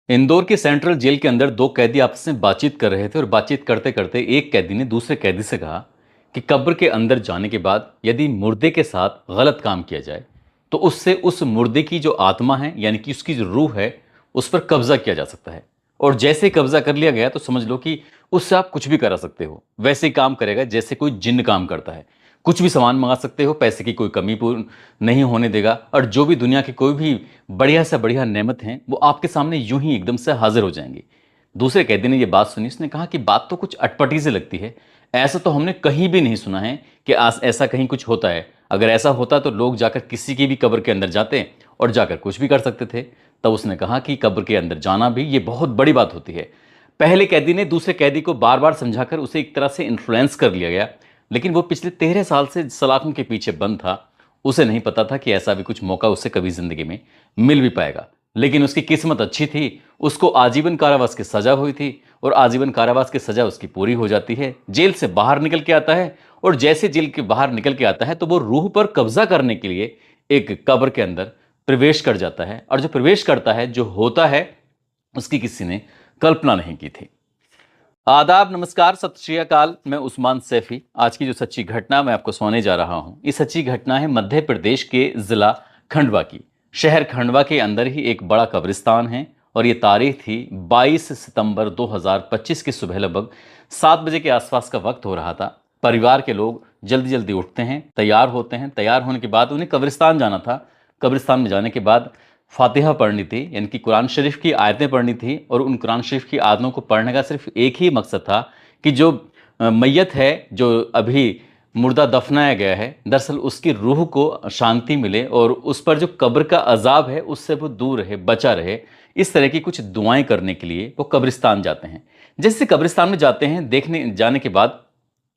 इंदौर के central jail के अंदर दो कैदी आपस में बातचीत कर रहे थे और बातचीत करते करते एक कैदी ने दूसरे कैदी से कहा कि कब्र के अंदर जाने के बाद यदि मुर्दे के साथ गलत काम किया जाए तो उससे उस मुर्दे की जो आत्मा है यानी कि उसकी जो रूह है उस पर कब्जा किया जा सकता है। और जैसे ही कब्जा कर लिया गया तो समझ लो कि उससे आप कुछ भी करा सकते हो, वैसे ही काम करेगा जैसे कोई जिन्न काम करता है। कुछ भी सामान मंगा सकते हो, पैसे की कोई कमी पूर्ण नहीं होने देगा और जो भी दुनिया की कोई भी बढ़िया से बढ़िया नेमत हैं वो आपके सामने यूं ही एकदम से हाजिर हो जाएंगी। दूसरे कैदी ने ये बात सुनी, उसने कहा कि बात तो कुछ अटपटी से लगती है, ऐसा तो हमने कहीं भी नहीं सुना है कि ऐसा कहीं कुछ होता है। अगर ऐसा होता तो लोग जाकर किसी की भी कब्र के अंदर जाते और जाकर कुछ भी कर सकते थे। तब उसने कहा कि कब्र के अंदर जाना भी ये बहुत बड़ी बात होती है। पहले कैदी ने दूसरे कैदी को बार बार समझाकर उसे एक तरह से इन्फ्लुएंस कर लिया गया, लेकिन वो पिछले 13 साल से सलाखों के पीछे बंद था। उसे नहीं पता था कि ऐसा भी कुछ मौका उसे कभी जिंदगी में मिल भी पाएगा। लेकिन उसकी किस्मत अच्छी थी, उसको आजीवन कारावास की सजा हुई थी और आजीवन कारावास की सजा उसकी पूरी हो जाती है। जेल से बाहर निकल के आता है और जैसे जेल के बाहर निकल के आता है तो वो रूह पर कब्जा करने के लिए एक कब्र के अंदर प्रवेश कर जाता है। और जो प्रवेश करता है, जो होता है, उसकी किसी ने कल्पना नहीं की थी। आदाब, नमस्कार, सत श्री अकाल। मैं उस्मान सैफी। आज की जो सच्ची घटना मैं आपको सुनाने जा रहा हूं, ये सच्ची घटना है मध्य प्रदेश के जिला खंडवा की। शहर खंडवा के अंदर ही एक बड़ा कब्रिस्तान है और ये तारीख थी 22 सितंबर 2025 की सुबह लगभग 7 बजे के आसपास का वक्त हो रहा था। परिवार के लोग जल्दी जल्दी उठते हैं, तैयार होते हैं। तैयार होने के बाद उन्हें कब्रिस्तान जाना था। कब्रिस्तान में जाने के बाद फातिहा पढ़नी थी, यानी कि कुरान शरीफ की आयतें पढ़नी थी। और उन कुरान शरीफ की आयतों को पढ़ने का सिर्फ एक ही मकसद था कि जो मैयत है, जो अभी मुर्दा दफनाया गया है, दरअसल उसकी रूह को शांति मिले और उस पर जो कब्र का अजाब है उससे वो दूर रहे, बचा रहे। इस तरह की कुछ दुआएं करने के लिए वो कब्रिस्तान जाते हैं। जैसे कब्रिस्तान में जाते हैं, देखने जाने के बाद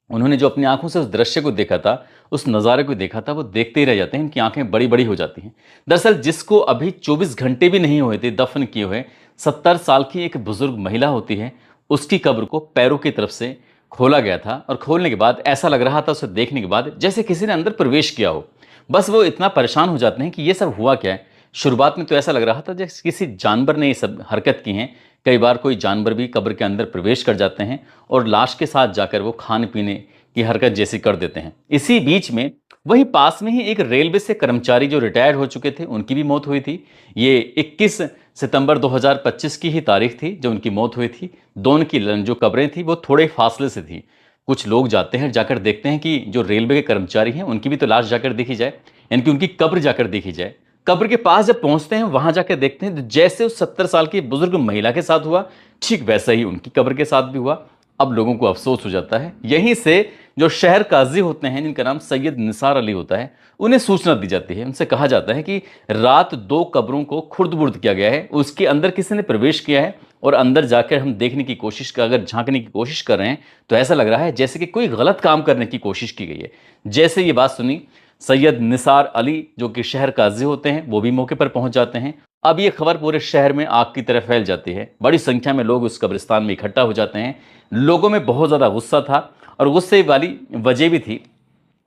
उन्होंने जो अपनी आंखों से उस दृश्य को देखा था, उस नज़ारे को देखा था, वो देखते ही रह जाते हैं। उनकी आंखें बड़ी बड़ी हो जाती हैं। दरअसल जिसको अभी 24 घंटे भी नहीं हुए थे दफन किए हुए, 70 साल की एक बुजुर्ग महिला होती है, उसकी कब्र को पैरों की तरफ से खोला गया था। और खोलने के बाद ऐसा लग रहा था उसे देखने के बाद जैसे किसी ने अंदर प्रवेश किया हो। बस वो इतना परेशान हो जाते हैं कि ये सब हुआ क्या है। शुरुआत में तो ऐसा लग रहा था जैसे किसी जानवर ने ये सब हरकत की हैं। कई बार कोई जानवर भी कब्र के अंदर प्रवेश कर जाते हैं और लाश के साथ जाकर वो खाने पीने की हरकत जैसी कर देते हैं। इसी बीच में वहीं पास में ही एक रेलवे से कर्मचारी जो रिटायर्ड हो चुके थे, उनकी भी मौत हुई थी। ये 21 सितंबर 2025 की ही तारीख थी जो उनकी मौत हुई थी। दोनों की जो कब्रें थी वो थोड़े फासले से थी। कुछ लोग जाते हैं, जाकर देखते हैं कि जो रेलवे के कर्मचारी हैं उनकी भी तो लाश जाकर देखी जाए, यानी कि उनकी कब्र जाकर देखी जाए। कब्र के पास जब पहुंचते हैं, वहां जाकर देखते हैं तो जैसे उस 70 साल की बुजुर्ग महिला के साथ हुआ, ठीक वैसा ही उनकी कब्र के साथ भी हुआ। अब लोगों को अफसोस हो जाता है। यहीं से जो शहर काजी होते हैं, जिनका नाम सैयद निसार अली होता है, उन्हें सूचना दी जाती है। उनसे कहा जाता है कि रात 2 कब्रों को खुर्द-बुर्द किया गया है, उसके अंदर किसी ने प्रवेश किया है और अंदर जाकर हम देखने की कोशिश कर, अगर झांकने की कोशिश कर रहे हैं तो ऐसा लग रहा है जैसे कि कोई गलत काम करने की कोशिश की गई है। जैसे ये बात सुनी, सैयद निसार अली जो कि शहर काजी होते हैं, वो भी मौके पर पहुंच जाते हैं। अब ये खबर पूरे शहर में आग की तरह फैल जाती है। बड़ी संख्या में लोग उस कब्रिस्तान में इकट्ठा हो जाते हैं। लोगों में बहुत ज़्यादा गुस्सा था और गुस्से वाली वजह भी थी।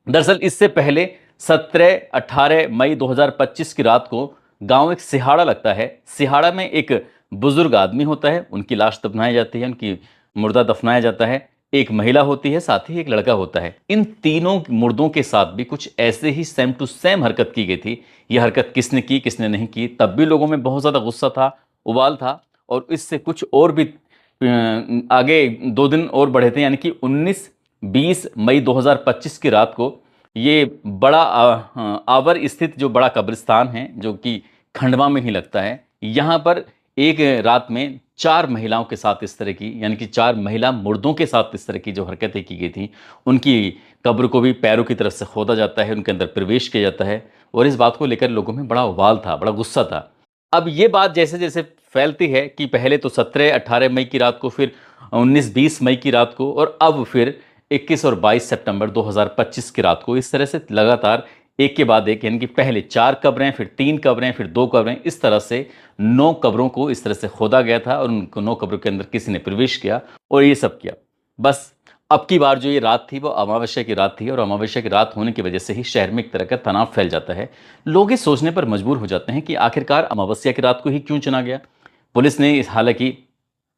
दरअसल इससे पहले 17-18 मई 2025 की रात को गांव एक सिहाड़ा लगता है। सिहाड़ा में एक बुजुर्ग आदमी होता है, उनकी लाश दफनाई जाती है, उनकी मुर्दा दफनाया जाता है। एक महिला होती है, साथ ही एक लड़का होता है। इन तीनों मुर्दों के साथ भी कुछ ऐसे ही सेम टू सेम हरकत की गई थी। यह हरकत किसने की, किसने नहीं की, तब भी लोगों में बहुत ज़्यादा गुस्सा था, उबाल था। और इससे कुछ और भी आगे 2 दिन और बढ़े थे, यानी कि 19-20 मई 2025 की रात को ये बड़ा आवर स्थित जो बड़ा कब्रिस्तान है, जो कि खंडवा में ही लगता है, यहाँ पर एक रात में 4 महिलाओं के साथ इस तरह की, यानी कि 4 महिला मुर्दों के साथ इस तरह की जो हरकतें की गई थी, उनकी कब्र को भी पैरों की तरफ से खोदा जाता है, उनके अंदर प्रवेश किया जाता है। और इस बात को लेकर लोगों में बड़ा उबाल था, बड़ा गुस्सा था। अब ये बात जैसे जैसे फैलती है कि पहले तो 17-18 मई की रात को, फिर 19-20 मई की रात को, और अब फिर 21 और 22 सितंबर 2025 की रात को, इस तरह से लगातार एक के बाद एक, यानी कि पहले 4 कब्रें, फिर 3 कब्रें, फिर 2 कब्रें, इस तरह से 9 कब्रों को इस तरह से खोदा गया था और उन 9 कब्रों के अंदर किसी ने प्रवेश किया और ये सब किया। बस अब की बार जो ये रात थी वो अमावस्या की रात थी और अमावस्या की रात होने की वजह से ही शहर में एक तरह का तनाव फैल जाता है। लोग ये सोचने पर मजबूर हो जाते हैं कि आखिरकार अमावस्या की रात को ही क्यों चुना गया। पुलिस ने हालांकि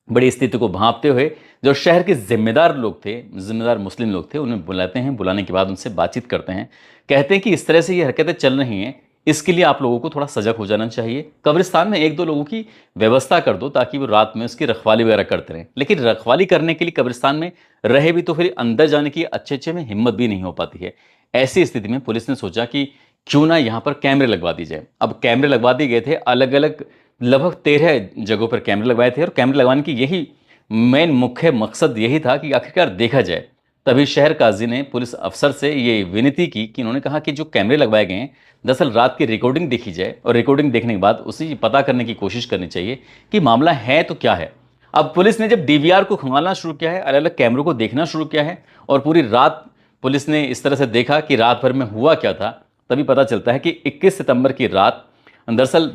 बड़ी स्थिति को भांपते हुए जो शहर के जिम्मेदार लोग थे, जिम्मेदार मुस्लिम लोग थे, उन्हें बुलाते हैं। बुलाने के बाद उनसे बातचीत करते हैं। कहते हैं कि इस तरह से ये हरकतें चल रही हैं, इसके लिए आप लोगों को थोड़ा सजग हो जाना चाहिए। कब्रिस्तान में एक दो लोगों की व्यवस्था कर दो ताकि वो रात में उसकी रखवाली वगैरह करते रहें। लेकिन रखवाली करने के लिए कब्रिस्तान में रहे भी तो फिर अंदर जाने की अच्छे में हिम्मत भी नहीं हो पाती है। ऐसी स्थिति में पुलिस ने सोचा कि क्यों ना यहाँ पर कैमरे लगवा दी जाए। अब कैमरे लगवा दिए गए थे, अलग अलग लगभग 13 जगहों पर कैमरे लगवाए थे। और कैमरे लगवाने की यही मेन मुख्य मकसद यही था कि आखिरकार देखा जाए। तभी शहर काजी ने पुलिस अफसर से ये विनती की कि उन्होंने कहा कि जो कैमरे लगवाए गए हैं, दरअसल रात की रिकॉर्डिंग देखी जाए और रिकॉर्डिंग देखने के बाद उसे पता करने की कोशिश करनी चाहिए कि मामला है तो क्या है। अब पुलिस ने जब डीवीआर को खंगालना शुरू किया है, अलग अलग कैमरों को देखना शुरू किया है और पूरी रात पुलिस ने इस तरह से देखा कि रात भर में हुआ क्या था, तभी पता चलता है कि 21 सितंबर की रात दरअसल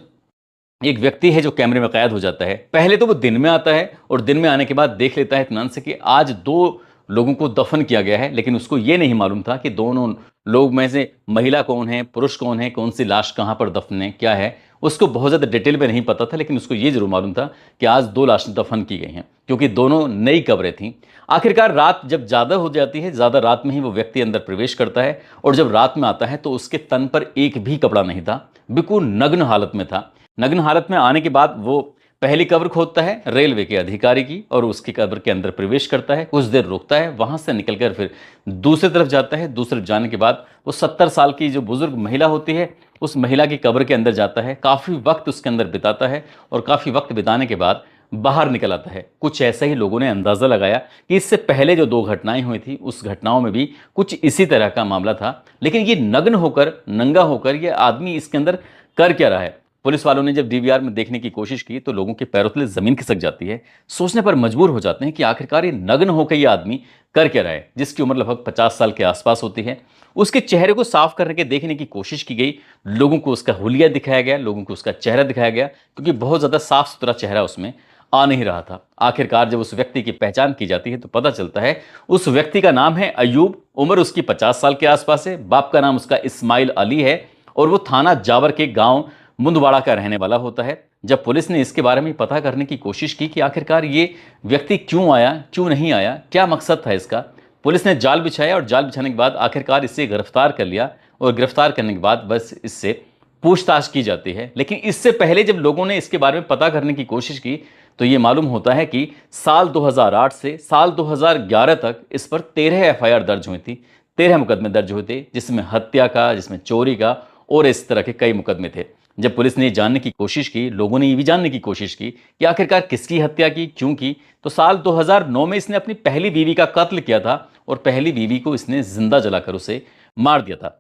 एक व्यक्ति है जो कैमरे में कैद हो जाता है। पहले तो वो दिन में आता है और दिन में आने के बाद देख लेता है इत्मीनान से कि आज 2 लोगों को दफन किया गया है। लेकिन उसको ये नहीं मालूम था कि दोनों लोग में से महिला कौन है, पुरुष कौन है, कौन सी लाश कहाँ पर दफन है, क्या है, उसको बहुत ज़्यादा डिटेल में नहीं पता था। लेकिन उसको ये जरूर मालूम था कि आज 2 लाशें दफन की गई हैं, क्योंकि दोनों नई कब्रें थीं। आखिरकार रात जब ज़्यादा हो जाती है, ज़्यादा रात में ही वो व्यक्ति अंदर प्रवेश करता है और जब रात में आता है तो उसके तन पर एक भी कपड़ा नहीं था, बिल्कुल नग्न हालत में था। नग्न हालत में आने के बाद वो पहली कब्र खोदता है रेलवे के अधिकारी की और उसकी कब्र के अंदर प्रवेश करता है। कुछ देर रुकता है, वहां से निकलकर फिर दूसरी तरफ जाता है। दूसरी तरफ जाने के बाद वो 70 साल की जो बुजुर्ग महिला होती है, उस महिला की कब्र के अंदर जाता है। काफ़ी वक्त उसके अंदर बिताता है और काफ़ी वक्त बिताने के बाद बाहर निकल आता है। कुछ ऐसे ही लोगों ने अंदाज़ा लगाया कि इससे पहले जो 2 घटनाएं हुई थी, उस घटनाओं में भी कुछ इसी तरह का मामला था। लेकिन ये नग्न होकर, नंगा होकर ये आदमी इसके अंदर कर क्या रहा है? पुलिस वालों ने जब डीवीआर में देखने की कोशिश की तो लोगों के पैरों तले जमीन खिसक जाती है। सोचने पर मजबूर हो जाते हैं कि आखिरकार ये नग्न होकर ये आदमी कर क्या रहा है, जिसकी उम्र लगभग 50 साल के आसपास होती है। उसके चेहरे को साफ करने के देखने की कोशिश की गई। लोगों को उसका हुलिया दिखाया गया, लोगों को उसका चेहरा दिखाया गया, क्योंकि बहुत ज़्यादा साफ सुथरा चेहरा उसमें आ नहीं रहा था। आखिरकार जब उस व्यक्ति की पहचान की जाती है तो पता चलता है उस व्यक्ति का नाम है अयूब। उम्र उसकी 50 साल के आसपास है। बाप का नाम उसका इस्माइल अली है और वो थाना जावर के गांव मुंदवाड़ा का रहने वाला होता है। जब पुलिस ने इसके बारे में पता करने की कोशिश की कि आखिरकार ये व्यक्ति क्यों आया, क्यों नहीं आया, क्या मकसद था इसका, पुलिस ने जाल बिछाया और जाल बिछाने के बाद आखिरकार इसे गिरफ्तार कर लिया। और गिरफ्तार करने के बाद बस इससे पूछताछ की जाती है। लेकिन इससे पहले जब लोगों ने इसके बारे में पता करने की कोशिश की तो ये मालूम होता है कि साल 2008 से साल 2011 तक इस पर 13 एफआईआर दर्ज हुई थी, 13 मुकदमे दर्ज हुए थे, जिसमें हत्या का, जिसमें चोरी का और इस तरह के कई मुकदमे थे। जब पुलिस ने जानने की कोशिश की, लोगों ने ये भी जानने की कोशिश की कि आखिरकार किसकी हत्या की, क्यों की, तो साल 2009 में इसने अपनी पहली बीवी का कत्ल किया था और पहली बीवी को इसने जिंदा जलाकर उसे मार दिया था।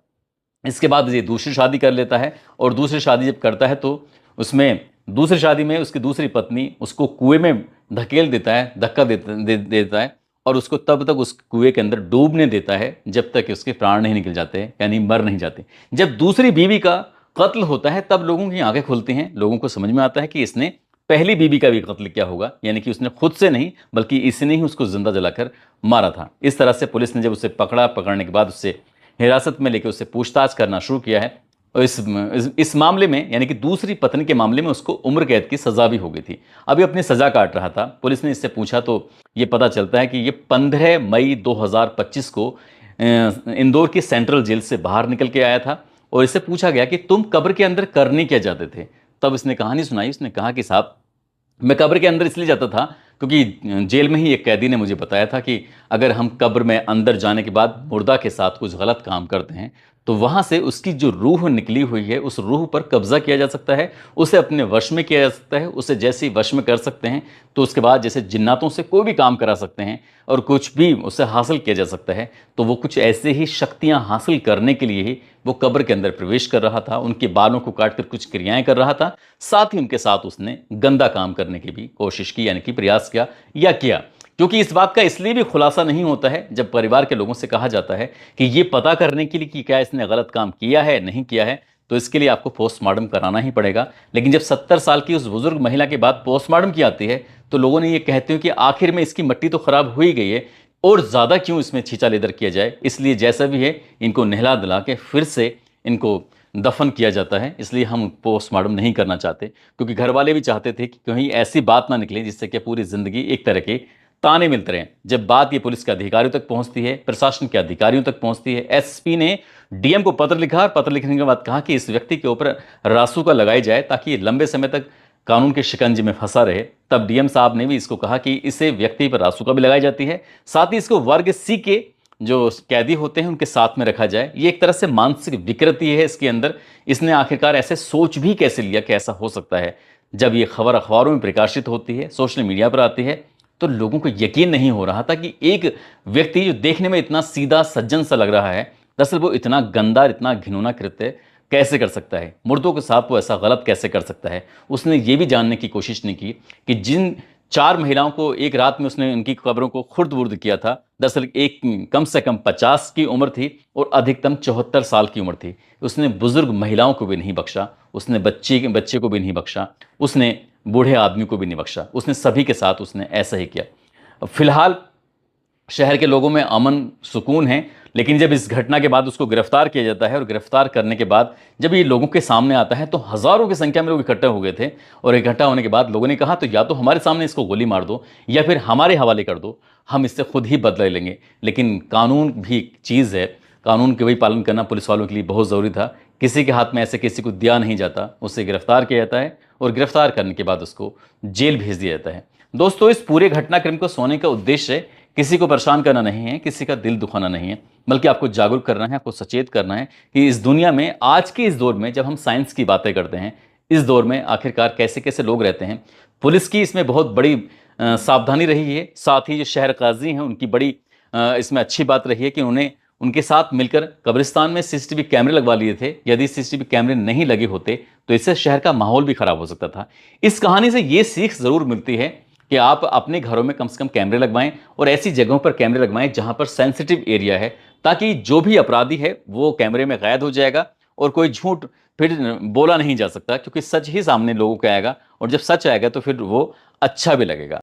इसके बाद ये दूसरी शादी कर लेता है और दूसरी शादी जब करता है तो उसमें दूसरी शादी में उसकी दूसरी पत्नी उसको कुएं में धकेल देता है, धक्का देता है और उसको तब तक उस कुएं के अंदर डूबने देता है जब तक कि उसके प्राण नहीं निकल जाते, यानी मर नहीं जाते। जब दूसरी बीवी का कत्ल होता है तब लोगों की आंखें खुलती हैं। लोगों को समझ में आता है कि इसने पहली बीवी का भी कत्ल किया होगा, यानी कि उसने खुद से नहीं बल्कि इसने ही उसको जिंदा जलाकर मारा था। इस तरह से पुलिस ने जब उसे पकड़ा, पकड़ने के बाद उससे हिरासत में लेकर उससे पूछताछ करना शुरू किया है। और इस मामले में, यानी कि दूसरी पत्नी के मामले में, उसको उम्र कैद की सजा भी हो गई थी। अभी अपनी सजा काट रहा था। पुलिस ने इससे पूछा तो ये पता चलता है कि ये 15 मई 2025 को इंदौर की सेंट्रल जेल से बाहर निकल के आया था और इससे पूछा गया कि तुम कब्र के अंदर करने क्या जाते थे। तब इसने कहानी सुनाई। उसने कहा कि साहब, मैं कब्र के अंदर इसलिए जाता था क्योंकि जेल में ही एक कैदी ने मुझे बताया था कि अगर हम कब्र में अंदर जाने के बाद मुर्दा के साथ कुछ गलत काम करते हैं तो वहाँ से उसकी जो रूह निकली हुई है उस रूह पर कब्जा किया जा सकता है, उसे अपने वश में किया जा सकता है। उसे जैसे ही वश में कर सकते हैं तो उसके बाद जैसे जिन्नातों से कोई भी काम करा सकते हैं और कुछ भी उससे हासिल किया जा सकता है। तो वो कुछ ऐसे ही शक्तियाँ हासिल करने के लिए ही वो कब्र के अंदर प्रवेश कर रहा था। उनके बालों को काट कर कुछ क्रियाएं कर रहा था। साथ ही उनके साथ उसने गंदा काम करने की भी कोशिश की, यानी कि प्रयास किया या किया। क्योंकि इस बात का इसलिए भी खुलासा नहीं होता है जब परिवार के लोगों से कहा जाता है कि ये पता करने के लिए कि क्या इसने गलत काम किया है नहीं किया है, तो इसके लिए आपको पोस्टमार्टम कराना ही पड़ेगा। लेकिन जब 70 साल की उस बुजुर्ग महिला के बाद पोस्टमार्टम की आती है तो लोगों ने ये कहते हैं कि आखिर में इसकी मट्टी तो खराब हो ही गई है और ज़्यादा क्यों इसमें छींचा लेदर किया जाए। इसलिए जैसा भी है इनको नहला दिला के फिर से इनको दफन किया जाता है, इसलिए हम पोस्टमार्टम नहीं करना चाहते, क्योंकि घर वाले भी चाहते थे कि कहीं ऐसी बात ना निकले जिससे कि पूरी ज़िंदगी एक तरह के ताने मिलते रहें। जब बात ये पुलिस के अधिकारियों तक पहुंचती है, प्रशासन के अधिकारियों तक पहुंचती है, एसपी ने डीएम को पत्र लिखा और पत्र लिखने के बाद कहा कि इस व्यक्ति के ऊपर रासुका लगाई जाए ताकि ये लंबे समय तक कानून के शिकंजे में फंसा रहे। तब डीएम साहब ने भी इसको कहा कि इसे व्यक्ति पर रासुका भी लगाई जाती है, साथ ही इसको वर्ग सी के जो कैदी होते हैं उनके साथ में रखा जाए। ये एक तरह से मानसिक विकृति है इसके अंदर। इसने आखिरकार ऐसे सोच भी कैसे लिया कि ऐसा हो सकता है। जब ये खबर अखबारों में प्रकाशित होती है, सोशल मीडिया पर आती है, तो लोगों को यकीन नहीं हो रहा था कि एक व्यक्ति जो देखने में इतना सीधा सज्जन सा लग रहा है, दरअसल वो इतना गंदा, इतना घिनौना कृत्य कैसे कर सकता है, मुर्दों के साथ वो ऐसा गलत कैसे कर सकता है। उसने ये भी जानने की कोशिश नहीं की कि जिन 4 महिलाओं को एक रात में उसने उनकी कब्रों को खुर्द-बुर्द किया था, दरअसल एक कम से कम 50 की उम्र थी और अधिकतम 74 साल की उम्र थी। उसने बुजुर्ग महिलाओं को भी नहीं बख्शा, उसने बच्चे को भी नहीं बख्शा, उसने बूढ़े आदमी को भी नहीं बख्शा, उसने सभी के साथ उसने ऐसा ही किया। फिलहाल शहर के लोगों में अमन सुकून है, लेकिन जब इस घटना के बाद उसको गिरफ्तार किया जाता है और गिरफ्तार करने के बाद जब ये लोगों के सामने आता है तो हज़ारों की संख्या में लोग इकट्ठे हो गए थे। और इकट्ठा होने के बाद लोगों ने कहा तो या तो हमारे सामने इसको गोली मार दो या फिर हमारे हवाले कर दो, हम इससे खुद ही बदला लेंगे। लेकिन कानून भी एक चीज़ है, कानून के वही पालन करना पुलिस वालों के लिए बहुत ज़रूरी था। किसी के हाथ में ऐसे किसी को दिया नहीं जाता, उसे गिरफ्तार किया जाता है और गिरफ्तार करने के बाद उसको जेल भेज दिया जाता है। दोस्तों, इस पूरे घटनाक्रम को सोने का उद्देश्य किसी को परेशान करना नहीं है, किसी का दिल दुखाना नहीं है, बल्कि आपको जागरूक करना है, आपको सचेत करना है कि इस दुनिया में, आज के इस दौर में जब हम साइंस की बातें करते हैं, इस दौर में आखिरकार कैसे कैसे लोग रहते हैं। पुलिस की इसमें बहुत बड़ी सावधानी रही है। साथ ही जो शहर काजी हैं उनकी बड़ी इसमें अच्छी बात रही है कि उन्होंने उनके साथ मिलकर कब्रिस्तान में सीसीटीवी कैमरे लगवा लिए थे। यदि सीसीटीवी कैमरे नहीं लगे होते तो इससे शहर का माहौल भी खराब हो सकता था। इस कहानी से ये सीख ज़रूर मिलती है कि आप अपने घरों में कम से कम कैमरे लगवाएं और ऐसी जगहों पर कैमरे लगवाएं जहां पर सेंसिटिव एरिया है, ताकि जो भी अपराधी है वो कैमरे में कैद हो जाएगा और कोई झूठ फिर बोला नहीं जा सकता, क्योंकि सच ही सामने लोगों को आएगा और जब सच आएगा तो फिर वो अच्छा भी लगेगा।